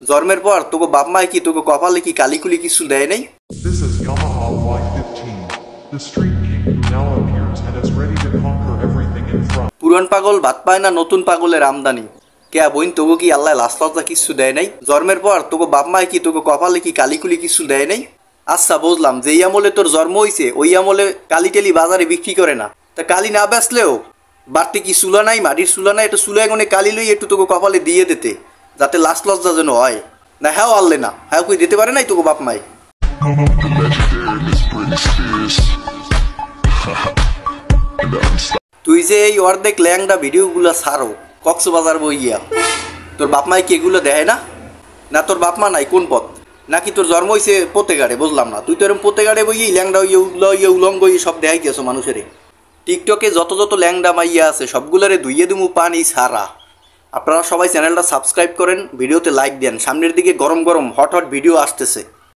জন্মের পর তোকে বাপ মায় কি তোকে কপালে কি কালিকুলি কিছু দেয় নাই? This is Yamaha Y15. The Street King now appears and is ready to conquer everything in front. পুরান পাগল ভাত পায় না নতুন পাগলের আমদানি। কে বইন তোকে কি আল্লাহ লাস্তা কিছু দেয় নাই? জন্মের পর তোকে বাপ মায় কি তোকে কপালে কি কালিকুলি কিছু দেয় নাই? আচ্ছা বুঝলাম, যেই আমলে তোর জন্ম হইছে ওই আমলে কালি টেলি বাজারে বিক্রি করে না, তা কালি না বেচলেও বাড়তি কি চুলা নাই, মাটির চুলা নাই, একটু চুলা এগোনে কালি লই একটু তোকে কপালে দিয়ে দিতে, যাতে লাস্ট লজ্জা যেন হয় না। হ্যাঁ আনলে না, হ্যাঁ কই দিতে পারে নাই তোকে বাপ মাই? তুই যে এই অর্ধেক ল্যাংডা ভিডিওগুলো ছাড়ো কক্সবাজার বইয়া, তোর বাপ মাই কি এগুলো দেয় না? না তোর বাপ মা নাই কোন পথ? নাকি তোর জন্ম হয়েছে পোতেগাড়ে? বুঝলাম না, তুই তো এরকম পোতেগাড়ে বইয়ে ল্যাংডা ইয়ে উলঙ্গ ইয়ে সব দেখাই গেছো মানুষের। টিকটকে যত ল্যাংডা মাইয়া আছে সবগুলারে ধুইয়ে দিমু পানি ছাড়া। আপনারা সবাই চ্যানেলটা সাবস্ক্রাইব করেন, ভিডিওতে লাইক দেন, সামনের দিকে গরম গরম হট হট ভিডিও আসতেছে।